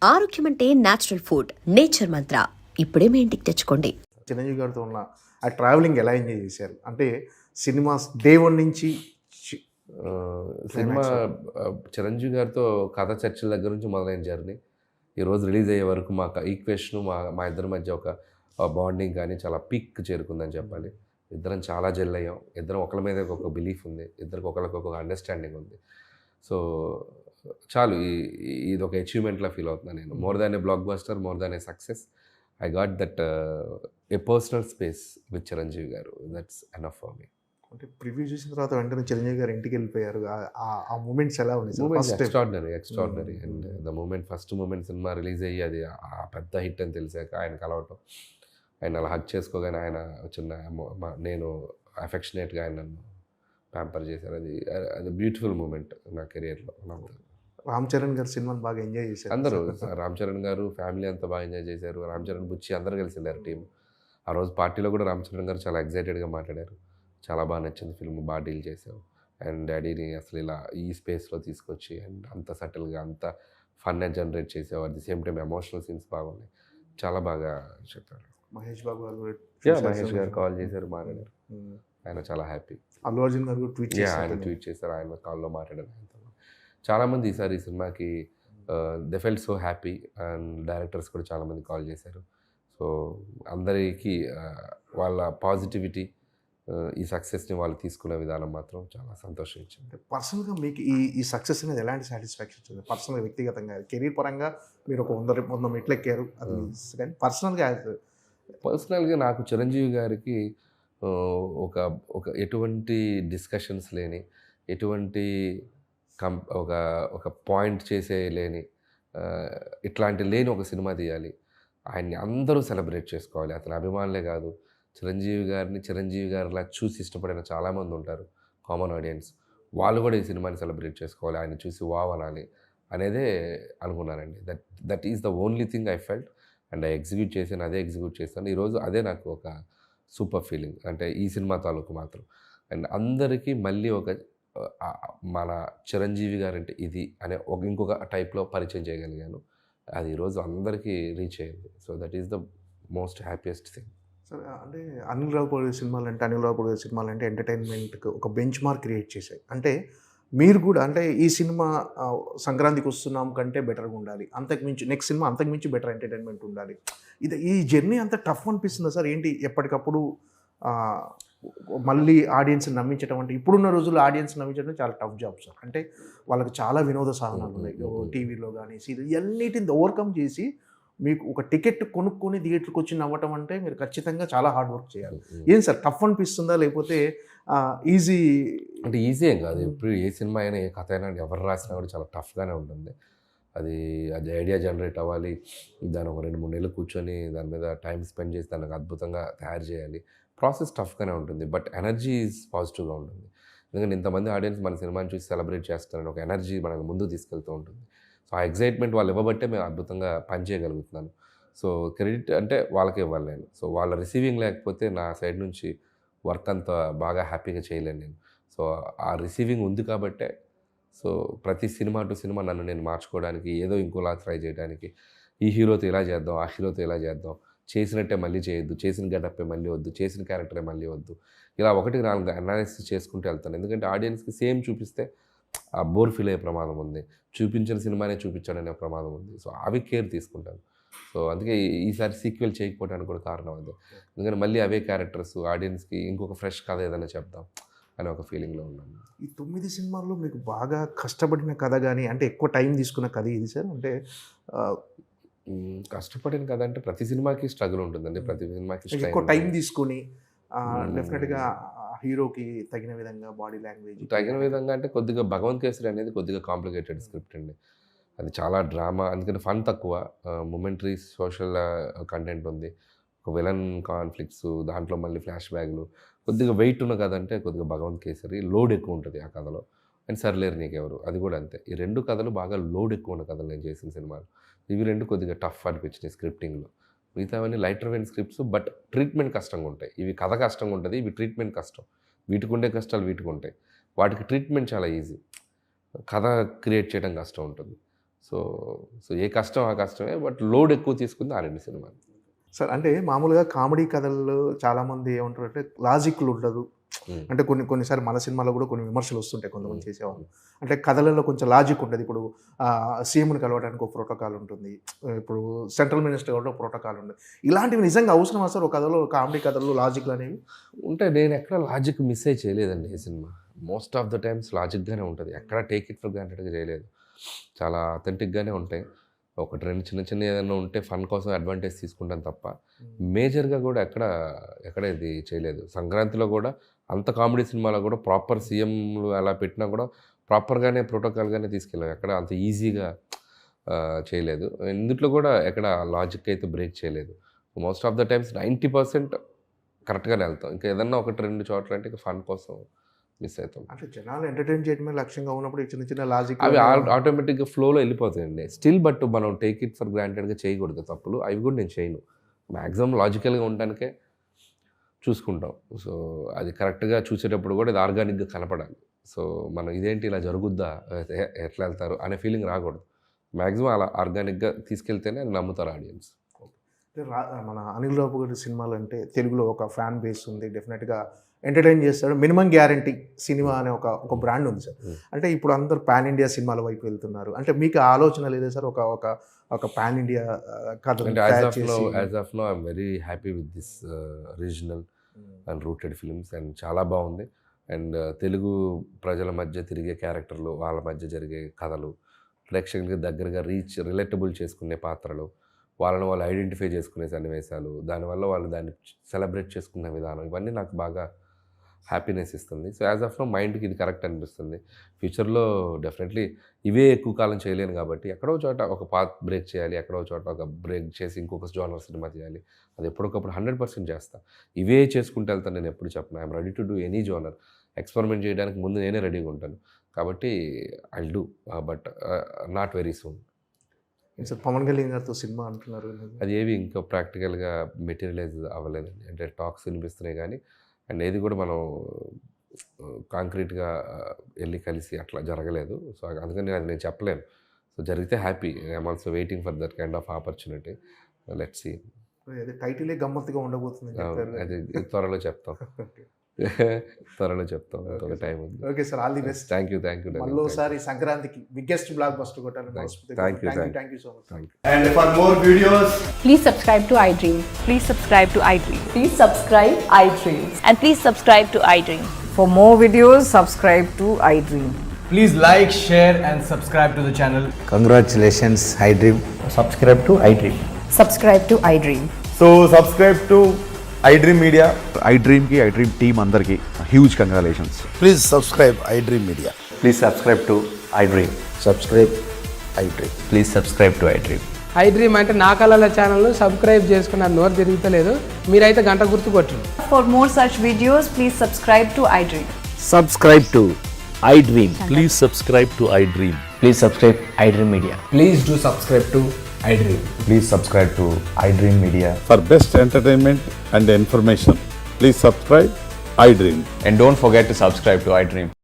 ఆరోగ్యం అంటే natural food. Nature మంత్ర ఇప్పుడే మీ ఇంటికి తెచ్చుకోండి. చిరంజీవి గారితో ఉన్న ఆ ట్రావెలింగ్ ఎలా ఎంజాయ్ చేశారు? అంటే సినిమాస్ డే వన్ నుంచి చి- సినిమా Climax. చిరంజీవి గారితో కథ చర్చల దగ్గర నుంచి మొదలైన జర్నీ ఈరోజు రిలీజ్ అయ్యే వరకు మా ఈక్వేషన్ మా మా ఇద్దరి మధ్య ఒక బాండింగ్ కానీ చాలా పీక్ చేరుకుందని చెప్పాలి. ఇద్దరం చాలా జెల్ అయ్యాం. ఇద్దరం ఒకరి మీద ఒక బిలీఫ్ ఉంది. ఇద్దరికి ఒకరికి ఒక అండర్స్టాండింగ్ ఉంది. సో చాలు ఇది ఒక అచీవ్మెంట్లా ఫీల్ అవుతున్నాను నేను. More than a blockbuster, more than a success, I got that a personal space with Chiranjeevi garu. That's enough for me. అంటే ప్రివ్యూ చూసిన తర్వాత వెంటనే చిరంజీవి గారు ఇంటికి వెళ్ళిపోయారు. ఆ మూమెంట్స్ ఎలా ఉన్నాయి? Moments first extraordinary and the moment first moment cinema release అయ్యి అది ఆ పెద్ద హిట్ అని తెలిసాక ఆయన కలవటం, ఆయన అలా హక్ చేసుకోగానే ఆయన చిన్న నేను అఫెక్షనేట్గా ఆయన నన్ను ప్యాంపర్ చేశారు. అది బ్యూటిఫుల్ మూమెంట్ నా కెరియర్లో. రామ్ చరణ్ గారు సినిమాని బాగా ఎంజాయ్ చేశారు. అందరూ రామ్ చరణ్ గారు ఫ్యామిలీ అంతా బాగా ఎంజాయ్ చేశారు. రామ్ చరణ్ బుచ్చి అందరూ కలిసి వెళ్ళారు టీం. ఆ రోజు పార్టీలో కూడా రామ్ చరణ్ గారు చాలా ఎగ్జైటెడ్గా మాట్లాడారు. చాలా బాగా నచ్చింది ఫిల్మ్, బాగా డీల్ చేసావు అండ్ డాడీని అసలు ఇలా ఈ స్పేస్లో తీసుకొచ్చి అండ్ అంత సటిల్గా అంత ఫన్ జనరేట్ చేసావు. At the same time emotional scenes బాగున్నాయి. చాలా బాగా చెప్పారు. మహేష్ బాబు గారు కూడా మహేష్ గారు కాల్ చేశారు, మాట్లాడారు. ఆయన చాలా హ్యాపీ. అల్లు అర్జున్ గారు కూడా ట్వీట్ ఆయన ట్వీట్ చేశారు, ఆయన కాల్లో మాట్లాడారు. ఆయనతో చాలామంది ఈసారి ఈ సినిమాకి they felt so happy and directors కూడా చాలామంది కాల్ చేశారు. సో అందరికీ వాళ్ళ పాజిటివిటీ, ఈ సక్సెస్ని వాళ్ళు తీసుకునే విధానం మాత్రం చాలా సంతోషం ఇచ్చింది. పర్సనల్గా మీకు ఈ సక్సెస్ అనేది ఎలాంటి సాటిస్ఫాక్షన్ ఇచ్చింది? పర్సనల్గా, వ్యక్తిగతంగా, కెరీర్ పరంగా మీరు ఒక 100 మెట్లు ఎక్కారు అది, కానీ పర్సనల్గా నాకు చిరంజీవి గారికి ఒక ఒక ఎటువంటి డిస్కషన్స్ లేని, ఎటువంటి ఒక ఒక పాయింట్ చేసే లేని, ఇట్లాంటి లేని ఒక సినిమా తీయాలి. ఆయన్ని అందరూ సెలబ్రేట్ చేసుకోవాలి. అతని అభిమానులే కాదు, చిరంజీవి గారిని చిరంజీవి గారిలా చూసి ఇష్టపడిన చాలామంది ఉంటారు కామన్ ఆడియన్స్. వాళ్ళు కూడా ఈ సినిమాని సెలబ్రేట్ చేసుకోవాలి, ఆయన చూసి వావ్ అనాలి అనేదే అనుకున్నానండి. That is the only thing I felt and I execute చేశాను. అదే ఎగ్జిక్యూట్ చేశాను. ఈరోజు అదే నాకు ఒక సూపర్ ఫీలింగ్, అంటే ఈ సినిమా తాలూకు మాత్రం. అండ్ అందరికీ మళ్ళీ ఒక మన చిరంజీవి గారంటే ఇది అనే ఇంకొక టైప్లో పరిచయం చేయగలిగాను. అది ఈరోజు అందరికీ రీచ్ అయ్యింది. So that is the most happiest thing. సరే, అంటే అనిల్ రావుపూడి సినిమాలు అంటే ఎంటర్టైన్మెంట్కి ఒక బెంచ్ మార్క్ క్రియేట్ చేశాయి. అంటే మీరు కూడా అంటే ఈ సినిమా సంక్రాంతికి వస్తున్నాం కంటే బెటర్గా ఉండాలి, అంతకుమించి నెక్స్ట్ సినిమా అంతకుమించి బెటర్ ఎంటర్టైన్మెంట్ ఉండాలి. ఈ జర్నీ అంత టఫ్ అనిపిస్తుందా సార్? ఏంటి ఎప్పటికప్పుడు మళ్ళీ ఆడియన్స్ని నమ్మించడం అంటే ఇప్పుడున్న రోజుల్లో ఆడియన్స్ నమ్మించడం చాలా టఫ్ జాబ్ సార్. అంటే వాళ్ళకి చాలా వినోద సాధనాలు ఉన్నాయి, టీవీలో కానీ సీరియల్, అన్నిటిని ఓవర్కమ్ చేసి మీకు ఒక టికెట్ కొనుక్కొని థియేటర్కి వచ్చి నవ్వటం అంటే మీరు ఖచ్చితంగా చాలా హార్డ్ వర్క్ చేయాలి. ఏం సార్ టఫ్ అనిపిస్తుందా, లేకపోతే ఈజీ? అంటే ఈజీ ఏం కాదు. ఇప్పుడు ఏ సినిమా అయినా ఏ కథ అయినా ఎవరు రాసినా కూడా చాలా టఫ్గానే ఉంటుంది. అది ఐడియా జనరేట్ అవ్వాలి, దాన్ని ఒక 2-3 నెలలు కూర్చొని దాని మీద టైం స్పెండ్ చేసి దానికి అద్భుతంగా తయారు చేయాలి. ప్రాసెస్ టఫ్గానే ఉంటుంది, బట్ ఎనర్జీ ఈజ్ పాజిటివ్గా ఉంటుంది. ఎందుకంటే ఇంతమంది ఆడియన్స్ మన సినిమాని చూసి సెలబ్రేట్ చేస్తారని ఒక ఎనర్జీ మనకు ముందుకు తీసుకెళ్తూ ఉంటుంది. సో ఆ ఎగ్జైట్మెంట్ వాళ్ళు ఇవ్వబట్టే మేము అద్భుతంగా పనిచేయగలుగుతున్నాను. సో క్రెడిట్ అంటే వాళ్ళకే ఇవ్వాలి నేను. సో వాళ్ళ రిసీవింగ్ లేకపోతే నా సైడ్ నుంచి వర్క్ అంతా బాగా హ్యాపీగా చేయలేను నేను. సో ఆ రిసీవింగ్ ఉంది కాబట్టే సో ప్రతి సినిమా టు సినిమా నన్ను నేను మార్చుకోవడానికి, ఏదో ఇంకోలా ట్రై చేయడానికి, ఈ హీరోతో ఇలా చేద్దాం, ఆ హీరోతో ఇలా చేద్దాం, చేసినట్టే మళ్ళీ చేయొద్దు, చేసిన గెటప్పే మళ్ళీ వద్దు, చేసిన క్యారెక్టరే మళ్ళీ వద్దు, ఇలా 1-4 అనాలిసిస్ చేసుకుంటూ వెళ్తాను. ఎందుకంటే ఆడియన్స్కి సేమ్ చూపిస్తే ఆ బోర్ ఫీల్ అయ్యే ప్రమాదం ఉంది, చూపించిన సినిమానే చూపించాడనే ప్రమాదం ఉంది. సో అవి కేర్ తీసుకుంటాను. సో అందుకే ఈసారి సీక్వెల్ చేయకపోవడానికి కూడా కారణం అదే. ఎందుకంటే మళ్ళీ అవే క్యారెక్టర్స్ ఆడియన్స్కి ఇంకొక ఫ్రెష్ కథ ఏదైనా చెప్దాం అనే ఒక ఫీలింగ్లో ఉన్నాను. ఈ 9 సినిమాల్లో మీకు బాగా కష్టపడిన కథ కానీ, అంటే ఎక్కువ టైం తీసుకున్న కథ ఇది సార్? అంటే కష్టపడిన కథ అంటే ప్రతి సినిమాకి స్ట్రగుల్ ఉంటుందండి. ప్రతి సినిమాకి ఎక్కువ టైం తీసుకొని డెఫినెట్గా హీరోకి తగిన విధంగా బాడీ లాంగ్వేజ్ తగిన విధంగా అంటే కొద్దిగా భగవంత్ కేసరి అనేది కొద్దిగా కాంప్లికేటెడ్ స్క్రిప్ట్ అండి. అది చాలా డ్రామా, అందుకని ఫన్ తక్కువ, మొమెంటరీ సోషల్ కంటెంట్ ఉంది, ఒక విలన్ కాన్ఫ్లిక్ట్స్, దాంట్లో మళ్ళీ ఫ్లాష్ బ్యాక్లు, కొద్దిగా వెయిట్ ఉన్న కథ అంటే కొద్దిగా భగవంత్ కేసరి. లోడ్ ఎక్కువ ఉంటుంది ఆ కథలో. అండ్ సర్లేరు నీకెవరు అది కూడా అంతే. ఈ 2 కథలు బాగా లోడ్ ఎక్కువ ఉన్న కథలు నేను చేసిన సినిమాలు. ఇవి 2 కొద్దిగా టఫ్ అనిపించినాయి స్క్రిప్టింగ్లో. మిగతావన్నీ lighter vein scripts, but treatment కష్టంగా ఉంటాయి. ఇవి కథ కష్టంగా ఉంటుంది, ఇవి ట్రీట్మెంట్ కష్టం. వీటికి ఉండే కష్టాలు వీటికి ఉంటాయి. వాటికి ట్రీట్మెంట్ చాలా ఈజీ, కథ క్రియేట్ చేయడం కష్టం ఉంటుంది. సో సో ఏ కష్టం ఆ కష్టమే, బట్ లోడ్ ఎక్కువ తీసుకుంది ఆ 2 సినిమాలు. సార్ అంటే మామూలుగా కామెడీ కథల్లో చాలామంది ఏమంటారు అంటే లాజిక్లు ఉండదు, అంటే కొన్నిసార్లు మన సినిమాలో కూడా కొన్ని విమర్శలు వస్తుంటాయి కొంతమంది చేసేవాళ్ళు, అంటే కథలలో కొంచెం లాజిక్ ఉంటుంది. ఇప్పుడు సీఎంని కలవడానికి ఒక ప్రోటోకాల్ ఉంటుంది, ఇప్పుడు సెంట్రల్ మినిస్టర్ కూడా ఒక ప్రోటోకాల్ ఉంటుంది. ఇలాంటివి నిజంగా అవసరం సార్ ఒక కథలో, కామెడీ కథల్లో లాజిక్లు అనేవి ఉంటే నేను ఎక్కడ లాజిక్ మిస్ అయ్యి చేయలేదండి ఈ సినిమా. మోస్ట్ ఆఫ్ ద టైమ్స్ లాజిక్గానే ఉంటుంది, ఎక్కడ టేక్ ఇట్ ఫర్ గ్రాంటెడ్గా చేయలేదు. చాలా అథెంటిక్గానే ఉంటాయి. ఒకటి రెండు చిన్న ఏదైనా ఉంటే ఫన్ కోసం అడ్వాంటేజ్ తీసుకుంటాను తప్ప మేజర్గా కూడా ఎక్కడ ఇది చేయలేదు. సంక్రాంతిలో కూడా అంత కామెడీ సినిమాలో కూడా ప్రాపర్ సీఎంలు అలా పెట్టినా కూడా ప్రాపర్గానే ప్రోటోకాల్గానే తీసుకెళ్ళాం, ఎక్కడ అంత ఈజీగా చేయలేదు. ఇందులో కూడా ఎక్కడ లాజిక్ అయితే బ్రేక్ చేయలేదు. మోస్ట్ ఆఫ్ ద టైమ్స్ 90% కరెక్ట్గానే వెళ్తాం. ఇంకా ఏదన్నా ఒకటి రెండు చోట్ల అంటే ఇక ఫన్ కోసం మిస్ అవుతాం. అంటే జనాలు ఎంటర్టైన్ చేయడమే లక్ష్యంగా ఉన్నప్పుడు చిన్న లాజిక్ అవి ఆటోమేటిక్గా ఫ్లోలో వెళ్ళిపోతాయండి. స్టిల్ బట్ మనం టేక్ ఇట్ ఫర్ గ్రాంటెడ్గా చేయకూడదు తప్పులు, అవి కూడా నేను చేయను. మ్యాక్సిమం లాజికల్గా ఉండడానికే చూసుకుంటాం. సో అది కరెక్ట్గా చూసేటప్పుడు కూడా ఇది ఆర్గానిక్గా కనపడాలి. సో మనం ఇదేంటి ఇలా జరుగుద్దా, ఎట్లా వెళ్తారు అనే ఫీలింగ్ రాకూడదు. మ్యాక్సిమం అలా ఆర్గానిక్గా తీసుకెళ్తేనే అది నమ్ముతారు ఆడియన్స్. మన అనిల్ రావుపూడి సినిమాలు అంటే తెలుగులో ఒక ఫ్యాన్ బేస్ ఉంది, డెఫినెట్గా ఎంటర్టైన్ చేస్తాడు. మినిమం గ్యారంటీ సినిమా అనే ఒక బ్రాండ్ ఉంది సార్. అంటే ఇప్పుడు అందరు పాన్ ఇండియా సినిమాల వైపు వెళ్తున్నారు. అంటే మీకు ఆలోచన లేదా సార్ ఒక పాన్ ఇండియా కథ? As of now I'm very happy with this regional and rooted films, and చాలా బాగుంది. అండ్ తెలుగు ప్రజల మధ్య తిరిగే క్యారెక్టర్లు, వాళ్ళ మధ్య జరిగే కథలు, ప్రేక్షకులకి దగ్గరగా రిలేటబుల్ చేసుకునే పాత్రలు, వాళ్ళని వాళ్ళు ఐడెంటిఫై చేసుకునే సన్నివేశాలు, దానివల్ల వాళ్ళు దాన్ని సెలబ్రేట్ చేసుకునే విధానం, ఇవన్నీ నాకు బాగా హ్యాపీనెస్ ఇస్తుంది. సో యాజ్ ఆఫ్ నో మైండ్కి ఇది కరెక్ట్ అనిపిస్తుంది. ఫ్యూచర్లో డెఫినెట్లీ ఇవే ఎక్కువ కాలం చేయలేను కాబట్టి ఎక్కడో చోట ఒక పాత్ బ్రేక్ చేయాలి, ఎక్కడో చోట ఒక బ్రేక్ చేసి ఇంకొక జోనర్ సినిమా చేయాలి. అది ఎప్పటికప్పుడు 100% చేస్తాను. ఇవే చేసుకుంటూ వెళ్తాను, నేను ఎప్పుడు చెప్పను. I'm ready to do any genre. Experiment చేయడానికి ముందు నేనే రెడీగా ఉంటాను. కాబట్టి I do, but not very soon. Sir Pavan Kalyan గారితో సినిమా అంటున్నారు, అది ఏవి ఇంకా ప్రాక్టికల్గా మెటీరియలైజ్ అవ్వలేదండి. అంటే టాక్స్ వినిపిస్తున్నాయి కానీ అండ్ ఏది కూడా మనం కాంక్రీట్గా వెళ్ళి కలిసి అట్లా జరగలేదు. సో అందుకని అది నేను చెప్పలేను. సో జరిగితే happy. I'm also waiting for that kind of opportunity. Let's see. టైటిలే గమ్మత్తుగా ఉండబోతుంది, అది త్వరలో చెప్తాం. త్వరలో చెప్తాం, టైం ఉంది. Okay sir, all the best. Thank you. మళ్ళీసారి సంక్రాంతికి బిగ్గెస్ట్ బ్లాక్ బస్టర్ కొట్టాలని thank you so much. And for more videos, Please subscribe to iDream. Please subscribe to iDream. Please subscribe iDream. And please subscribe to iDream. For more videos, subscribe to iDream. please like, share and subscribe to the channel. Congratulations, iDream. Subscribe to iDream. Subscribe to iDream. So subscribe to iDream Media. iDream ki iDream team andarki huge congratulations. Please subscribe iDream Media. Please subscribe to iDream. Subscribe iDream. Please subscribe to iDream. iDream అంటే నా కళల channel subscribe చేసుకున్న నోరు తిరుగుతలేదు, మీరైతే గంట గుర్తు కొట్టండి. For more such videos, please subscribe to iDream. Subscribe to iDream. Please subscribe to iDream. Please subscribe iDream Media. Please do subscribe to iDream. Please subscribe to iDream Media. For best entertainment and information, please subscribe iDream. And don't forget to subscribe to iDream.